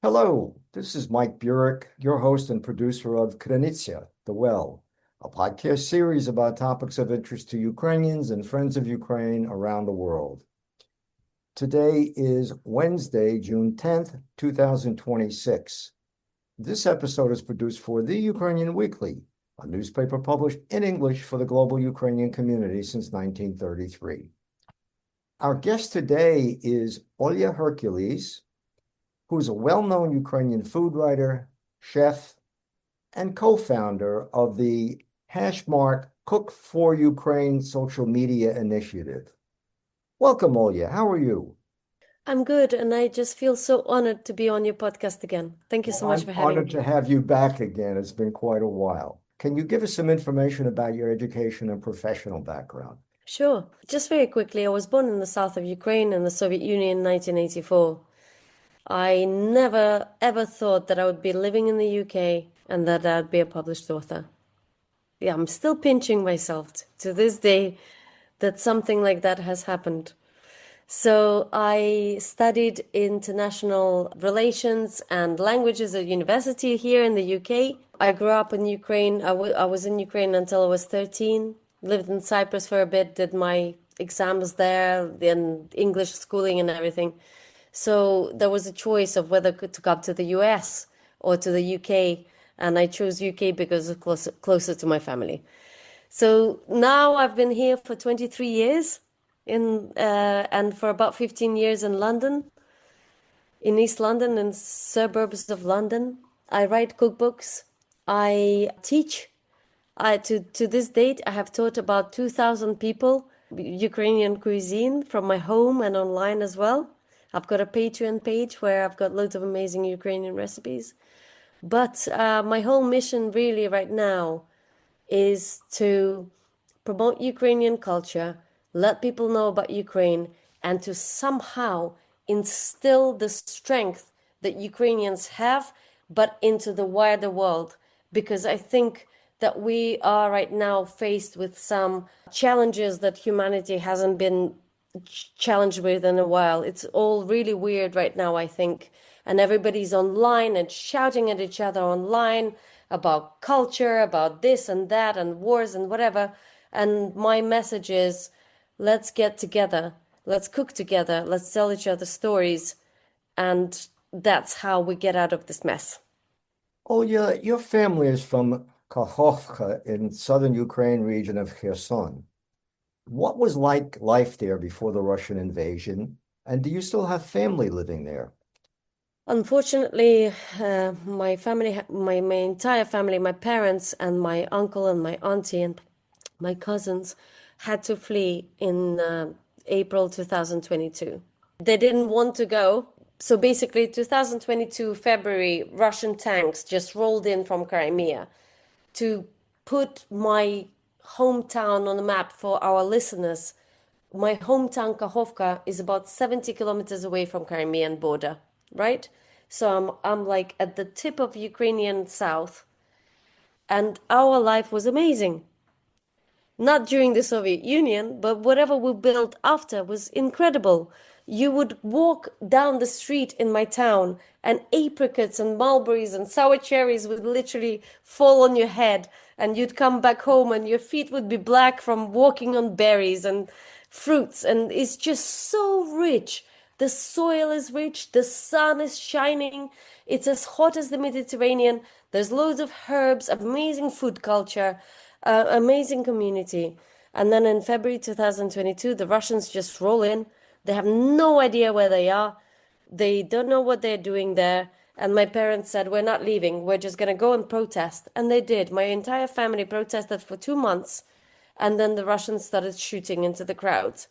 Hello, this is Mike Burek, your host and producer of Krynytsia, The Well, a podcast series about topics of interest to Ukrainians and friends of Ukraine around the world. Today is Wednesday, June 10th, 2026. This episode is produced for The Ukrainian Weekly, a newspaper published in English for the global Ukrainian community since 1933. Our guest today is Olia Hercules, who's a well-known Ukrainian food writer, chef, and co-founder of the # Cook for Ukraine social media initiative. Welcome, Olia. How are you? I'm good, and I just feel so honored to be on your podcast again. Thank you Well, so much I'm for having honored me. to have you back again. It's been quite a while. Can you give us some information about your education and professional background? Sure. Just very quickly, I was born in the south of Ukraine in the Soviet Union in 1984. I never ever thought that I would be living in the UK and that I'd be a published author. Yeah, I'm still pinching myself to this day that something like that has happened. So I studied international relations and languages at university here in the UK. I grew up in Ukraine. I was in Ukraine until I was 13. Lived in Cyprus for a bit, did my exams there, and English schooling and everything. So there was a choice of whether to come to the US or to the UK, and I chose UK because it's closer to my family. So now I've been here for 23 years and for about 15 years in London, in East London and suburbs of London. I write cookbooks. I teach. To this date, I have taught about 2,000 people Ukrainian cuisine from my home and online as well. I've got a Patreon page where I've got loads of amazing Ukrainian recipes. But my whole mission really right now is to promote Ukrainian culture, let people know about Ukraine, and to somehow instill the strength that Ukrainians have, but into the wider world. Because I think that we are right now faced with some challenges that humanity hasn't been challenged with in a while. It's all really weird right now, I think. And everybody's online and shouting at each other online about culture, about this and that, and wars and whatever. And my message is let's get together, let's cook together, let's tell each other stories. And that's how we get out of this mess. Olia, your family is from Kakhovka in southern Ukraine region of Kherson. What was like life there before the Russian invasion? And do you still have family living there? Unfortunately, my family, my entire family, my parents and my uncle and my auntie and my cousins had to flee in April 2022. They didn't want to go. So basically, 2022 February, Russian tanks just rolled in from Crimea to put my hometown on the map for our listeners. My hometown, Kakhovka, is about 70 kilometers away from Crimean border, right? So I'm like at the tip of Ukrainian south, and our life was amazing. Not during the Soviet Union, but whatever we built after was incredible. You would walk down the street in my town, and apricots and mulberries and sour cherries would literally fall on your head, and you'd come back home, and your feet would be black from walking on berries and fruits. And it's just so rich. The soil is rich, the sun is shining, it's as hot as the Mediterranean. There's loads of herbs, amazing food culture, amazing community. And then in February 2022, the Russians just roll in. They have no idea where they are. They don't know what they're doing there. And my parents said, we're not leaving. We're just going to go and protest. And they did. My entire family protested for 2 months. And then the Russians started shooting into the crowds.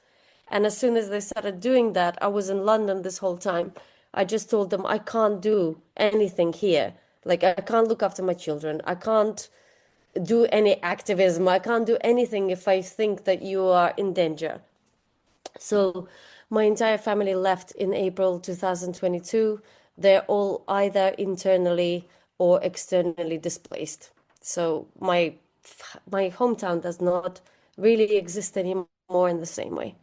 And as soon as they started doing that, I was in London this whole time. I just told them, I can't do anything here. Like, I can't look after my children. I can't do any activism. I can't do anything if I think that you are in danger. So my entire family left in April 2022. They're all either internally or externally displaced. So my hometown does not really exist anymore in the same way.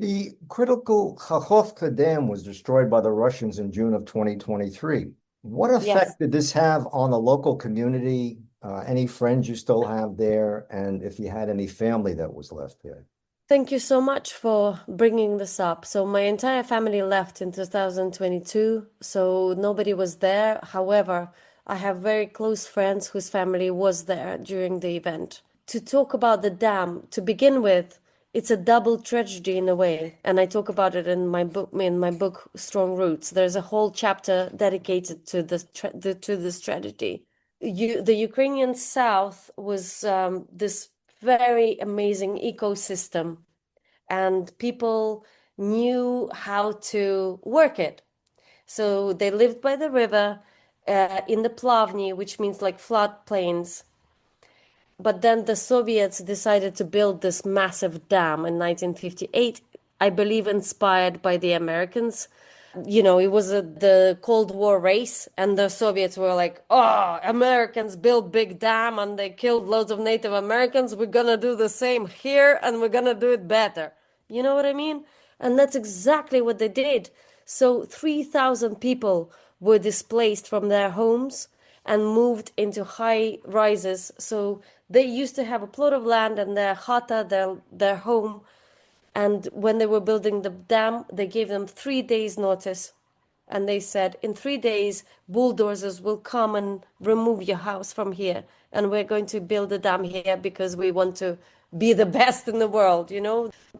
The critical Kakhovka Dam was destroyed by the Russians in June of 2023. What Yes. effect did this have on the local community? Any friends you still have there? And if you had any family that was left there? Thank you so much for bringing this up. So, my entire family left in 2022, so nobody was there. However, I have very close friends whose family was there during the event. To talk about the dam, to begin with, it's a double tragedy in a way, and I talk about it in my book Strong Roots. There's a whole chapter dedicated to to this tragedy. The Ukrainian South was this very amazing ecosystem, and people knew how to work it. So they lived by the river, in the Plavny, which means like floodplains. But then the Soviets decided to build this massive dam in 1958, I believe inspired by the Americans. It was the Cold War race, and the Soviets were like, "Oh, Americans built big dam and they killed loads of Native Americans. We're gonna do the same here, and we're gonna do it better." You know what I mean? And that's exactly what they did. So 3,000 people were displaced from their homes and moved into high rises. So they used to have a plot of land and their chata, their home, and when they were building the dam, they gave them 3 days' notice. And they said, in 3 days, bulldozers will come and remove your house from here. And we're going to build a dam here because we want to be the best in the world.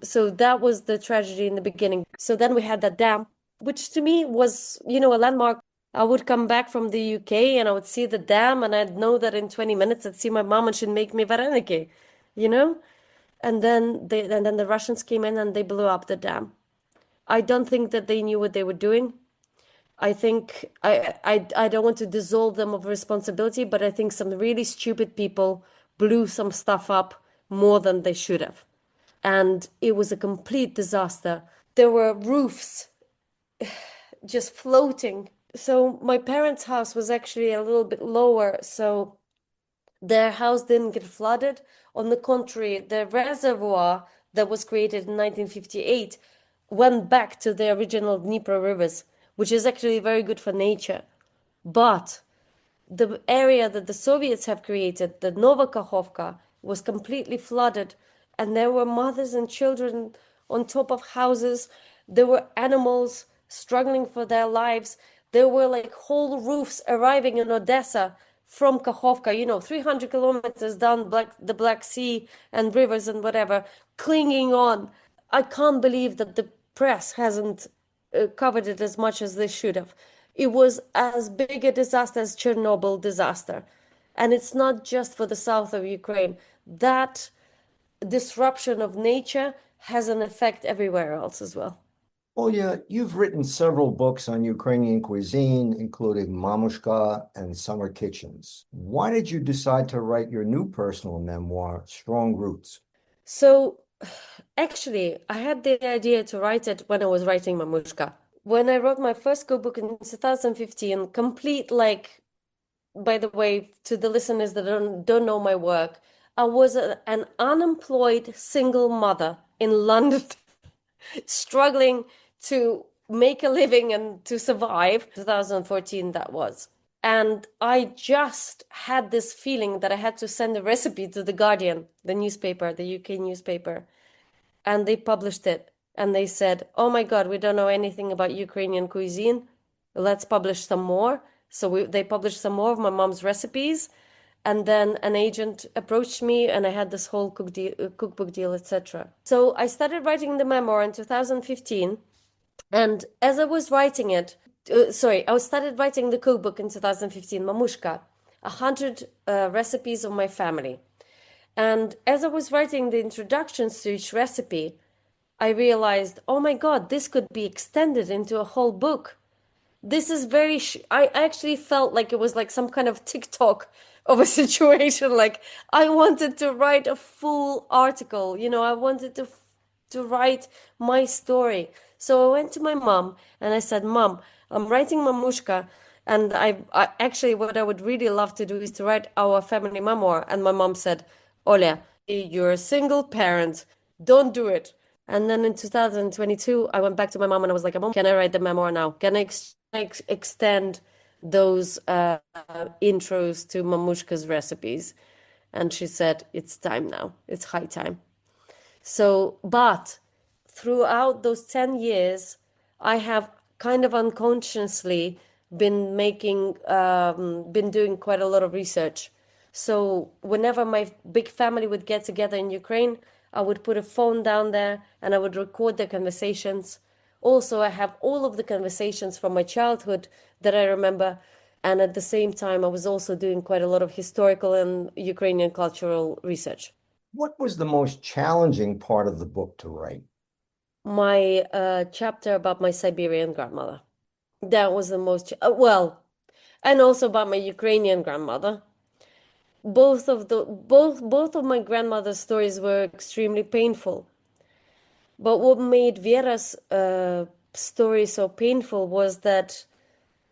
So that was the tragedy in the beginning. So then we had that dam, which to me was, a landmark. I would come back from the UK and I would see the dam and I'd know that in 20 minutes I'd see my mom and she'd make me vareniki, you know? And then the Russians came in and they blew up the dam. I don't think that they knew what they were doing. I think I don't want to dissolve them of responsibility, but I think some really stupid people blew some stuff up more than they should have. And it was a complete disaster. There were roofs just floating. So my parents' house was actually a little bit lower, so their house didn't get flooded. On the contrary, the reservoir that was created in 1958 went back to the original Dnieper rivers, which is actually very good for nature. But the area that the Soviets have created, the Novokakhovka, was completely flooded, and there were mothers and children on top of houses. There were animals struggling for their lives. There were like whole roofs arriving in Odessa from Kakhovka, 300 kilometers down the Black Sea and rivers and whatever, clinging on. I can't believe that the press hasn't covered it as much as they should have. It was as big a disaster as Chernobyl disaster. And it's not just for the south of Ukraine. That disruption of nature has an effect everywhere else as well. Olia, you've written several books on Ukrainian cuisine, including Mamushka and Summer Kitchens. Why did you decide to write your new personal memoir, Strong Roots? So, actually, I had the idea to write it when I was writing Mamushka. When I wrote my first cookbook in 2015, complete like, by the way, to the listeners that don't know my work, I was an unemployed single mother in London, struggling to make a living and to survive. 2014, that was. And I just had this feeling that I had to send a recipe to The Guardian, the newspaper, the UK newspaper. And they published it. And they said, "Oh my God, we don't know anything about Ukrainian cuisine. Let's publish some more." So they published some more of my mom's recipes. And then an agent approached me, and I had this whole cookbook deal, etc. So I started writing the memoir in 2015. And as I was writing it, I started writing the cookbook in 2015, Mamushka, 100 recipes of my family. And as I was writing the introductions to each recipe, I realized, oh my God, this could be extended into a whole book. This is I actually felt like it was like some kind of TikTok of a situation. Like I wanted to write a full article, I wanted to write my story. So I went to my mom and I said, "Mom, I'm writing Mamushka, and I actually what I would really love to do is to write our family memoir." And my mom said, "Olia, you're a single parent. Don't do it." And then in 2022, I went back to my mom and I was like, Mom, can I write the memoir now? Can I extend those intros to Mamushka's recipes? And she said, it's time now. It's high time. So, but throughout those 10 years, I have kind of unconsciously been doing quite a lot of research. So, whenever my big family would get together in Ukraine, I would put a phone down there and I would record their conversations. Also, I have all of the conversations from my childhood that I remember. And at the same time, I was also doing quite a lot of historical and Ukrainian cultural research. What was the most challenging part of the book to write? My chapter about my Siberian grandmother. That was the most, and also about my Ukrainian grandmother. Both of my grandmother's stories were extremely painful. But what made Vera's story so painful was that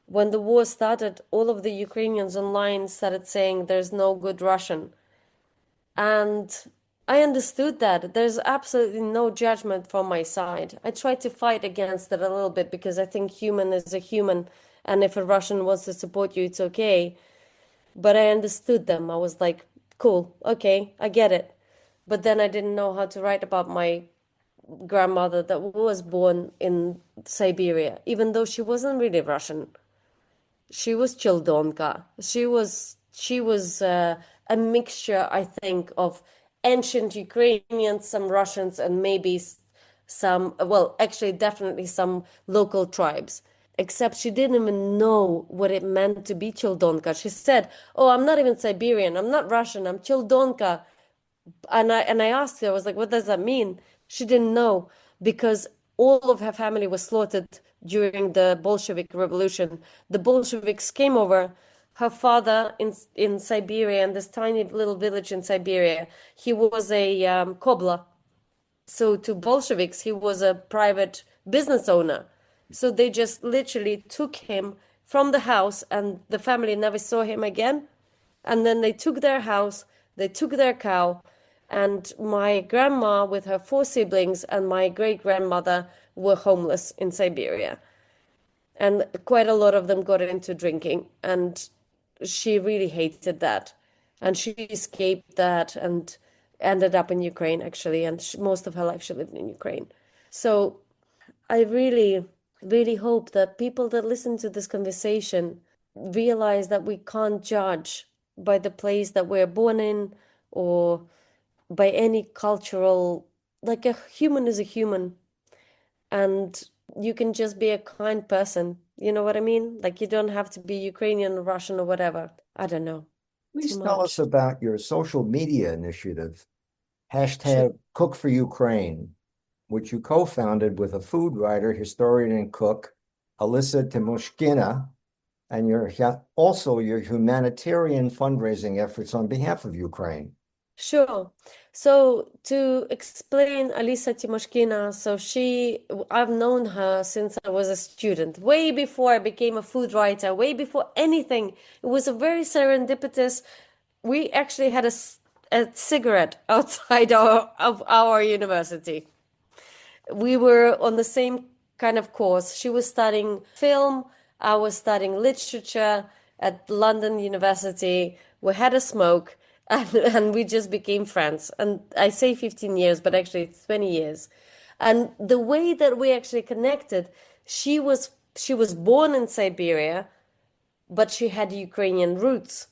when the war started, all of the Ukrainians online started saying there's no good Russian. And I understood that. There's absolutely no judgment from my side. I tried to fight against it a little bit because I think human is a human, and if a Russian wants to support you, it's okay. But I understood them. I was like, cool, okay, I get it. But then I didn't know how to write about my grandmother that was born in Siberia, even though she wasn't really Russian. She was Childonka. She was a mixture, I think, of ancient Ukrainians, some Russians, and maybe some, well, actually, definitely some local tribes. Except she didn't even know what it meant to be Childonka. She said, "Oh, I'm not even Siberian. I'm not Russian. I'm Childonka." And I asked her, I was like, what does that mean? She didn't know because all of her family was slaughtered during the Bolshevik Revolution. The Bolsheviks came over. Her father in Siberia, in this tiny little village in Siberia, he was a cobbler. So to Bolsheviks, he was a private business owner. So they just literally took him from the house, and the family never saw him again. And then they took their house, they took their cow, and my grandma, with her four siblings, and my great grandmother were homeless in Siberia. And quite a lot of them got into drinking, and she really hated that. And she escaped that and ended up in Ukraine, actually. And most of her life she lived in Ukraine. So I really, really hope that people that listen to this conversation realize that we can't judge by the place that we're born in or by any cultural, like a human is a human, and you can just be a kind person. You know what I mean? Like you don't have to be Ukrainian or Russian or whatever. I don't know. Too Please tell us much. about your social media initiative, Sure. hashtag Cook for Ukraine, which you co-founded with a food writer, historian, and cook, Alyssa Timoshkina, and also your humanitarian fundraising efforts on behalf of Ukraine. Sure. So to explain Alisa Timoshkina, I've known her since I was a student, way before I became a food writer, way before anything. It was a very serendipitous. We actually had a cigarette outside of our university. We were on the same kind of course. She was studying film, I was studying literature at London University. We had a smoke and we just became friends. And I say 15 years, but actually it's 20 years. And the way that we actually connected, she was born in Siberia, but she had Ukrainian roots.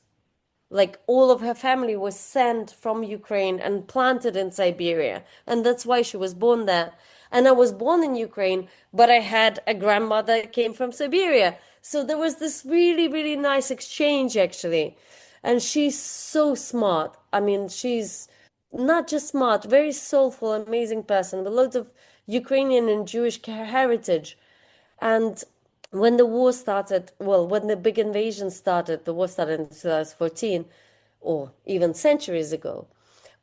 Like all of her family was sent from Ukraine and planted in Siberia. And that's why she was born there. And I was born in Ukraine, but I had a grandmother that came from Siberia. So there was this really, really nice exchange actually. And she's so smart. I mean, she's not just smart, very soulful, amazing person with loads of Ukrainian and Jewish heritage. And when the war started, well, when the big invasion started, the war started in 2014, or even centuries ago.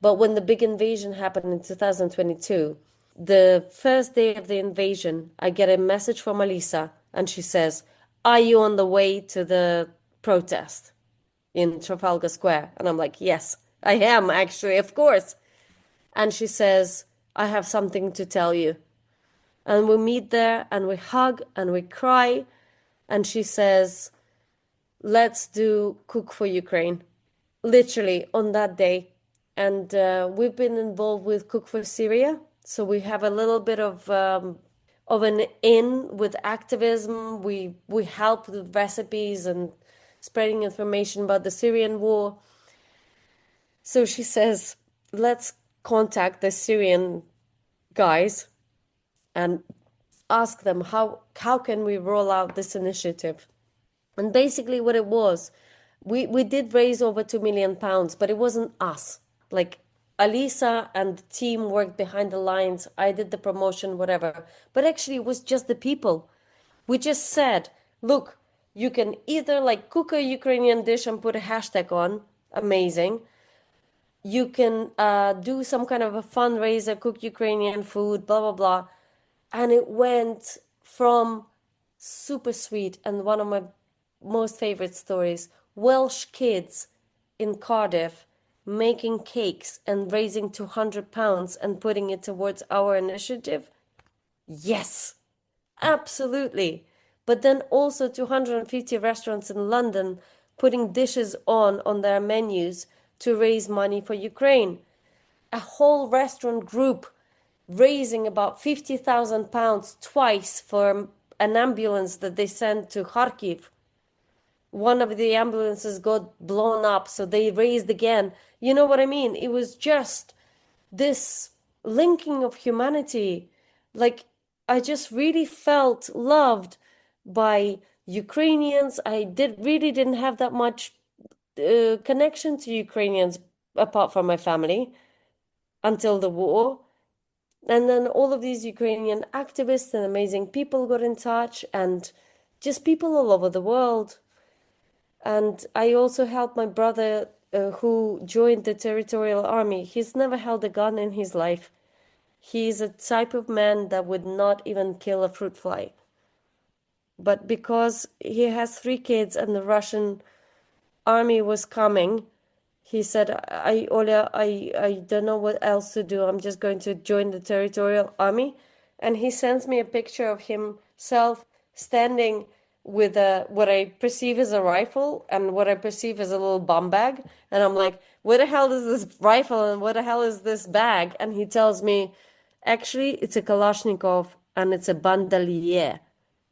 But when the big invasion happened in 2022, the first day of the invasion, I get a message from Alisa, and she says, "Are you on the way to the protest in Trafalgar Square?" And I'm like, "Yes, I am, actually, of course." And she says, I have something to tell you. And we meet there and we hug and we cry. And she says, let's do Cook for Ukraine, literally on that day. And we've been involved with Cook for Syria. So we have a little bit of an in with activism. We help with recipes and spreading information about the Syrian war. So she says, let's contact the Syrian guys and ask them how can we roll out this initiative. And basically what it was, we did raise over £2 million, but it wasn't us. Like Alisa and the team worked behind the lines. I did the promotion, whatever. But actually it was just the people. We just said, look, you can either like cook a Ukrainian dish and put a hashtag on, amazing. You can do some kind of a fundraiser, cook Ukrainian food, blah, blah, blah. And it went from super sweet and one of my most favorite stories, Welsh kids in Cardiff making cakes and raising £200 and putting it towards our initiative. Yes, absolutely. But then also 250 restaurants in London putting dishes on their menus to raise money for Ukraine. A whole restaurant group raising about £50,000 twice for an ambulance that they sent to Kharkiv. One of the ambulances got blown up, so they raised again. You know what I mean? It was just this linking of humanity. Like, I just really felt loved by Ukrainians. Really didn't have that much connection to Ukrainians apart from my family until the war. And then all of these Ukrainian activists and amazing people got in touch, and just people all over the world. And I also helped my brother who joined the territorial army. He's never held a gun in his life. He's a type of man that would not even kill a fruit fly. But because he has 3 kids and the Russian army was coming, he said, Olia, I don't know what else to do. I'm just going to join the territorial army. And he sends me a picture of himself standing with what I perceive as a rifle and what I perceive as a little bomb bag. And I'm like, where the hell is this rifle and what the hell is this bag? And he tells me, actually, it's a Kalashnikov and it's a bandolier.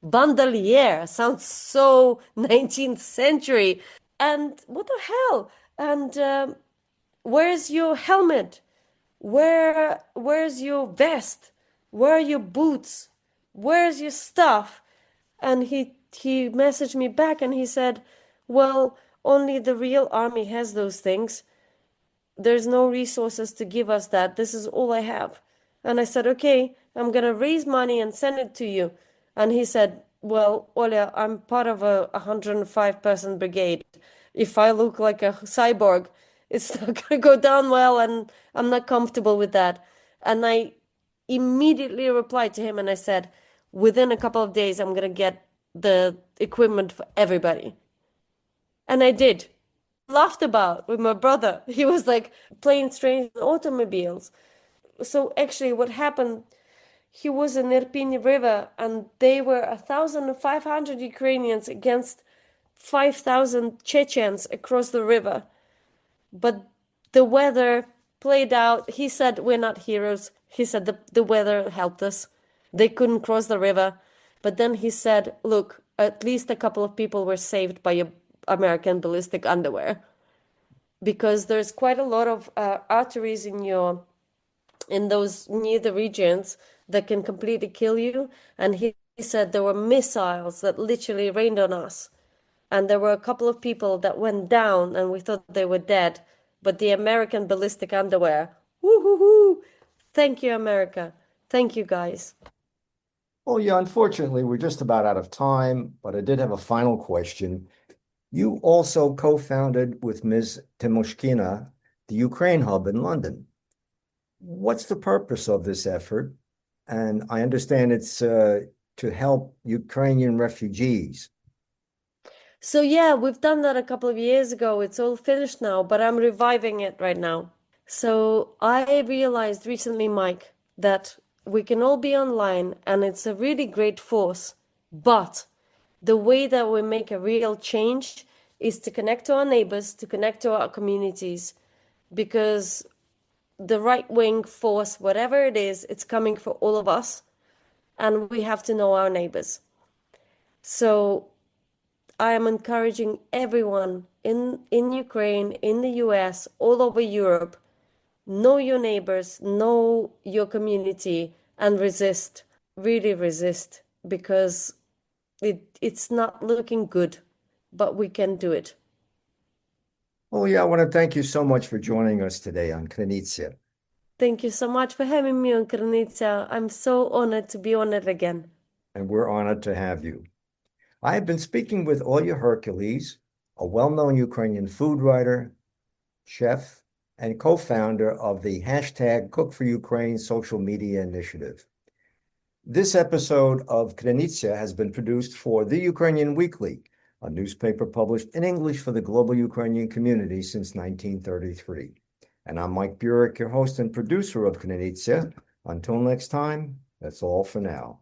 Bandolier sounds so 19th century. And what the hell? And where's your helmet? Where's your vest? Where are your boots? Where's your stuff? And he messaged me back and he said, well, only the real army has those things. There's no resources to give us that. This is all I have. And I said, okay, I'm gonna raise money and send it to you. And he said, well, Olia, I'm part of a 105-person brigade. If I look like a cyborg, it's not gonna go down well, and I'm not comfortable with that. And I immediately replied to him and I said, within a couple of days, I'm gonna get the equipment for everybody. And I did. Laughed about with my brother. He was like playing strange automobiles. So actually what happened, he was in Irpin River and they were 1,500 Ukrainians against 5,000 Chechens across the river. But the weather played out. He said, we're not heroes. He said the weather helped us. They couldn't cross the river. But then he said, look, at least a couple of people were saved by your American ballistic underwear. Because there's quite a lot of arteries in those near the regions that can completely kill you. And he said there were missiles that literally rained on us. And there were a couple of people that went down and we thought they were dead. But the American ballistic underwear, woohoo! Thank you, America. Thank you, guys. Oh, yeah, unfortunately, we're just about out of time, but I did have a final question. You also co-founded with Ms. Timoshkina the Ukraine Hub in London. What's the purpose of this effort? And I understand it's to help Ukrainian refugees. So yeah, we've done that a couple of years ago. It's all finished now, but I'm reviving it right now. So I realized recently, Mike, that we can all be online and it's a really great force, but the way that we make a real change is to connect to our neighbors, to connect to our communities, because the right wing force, whatever it is, it's coming for all of us, and we have to know our neighbors. So I am encouraging everyone in Ukraine, in the US, all over Europe, know your neighbors, know your community, and resist, really resist, because it's not looking good, but we can do it. Oh, yeah, I want to thank you so much for joining us today on Krynicia. Thank you so much for having me on Krynicia. I'm so honored to be on it again. And we're honored to have you. I have been speaking with Olia Hercules, a well-known Ukrainian food writer, chef, and co-founder of the hashtag Cook for Ukraine social media initiative. This episode of Krynicia has been produced for The Ukrainian Weekly, a newspaper published in English for the global Ukrainian community since 1933. And I'm Mike Burek, your host and producer of Krynicia. Until next time, that's all for now.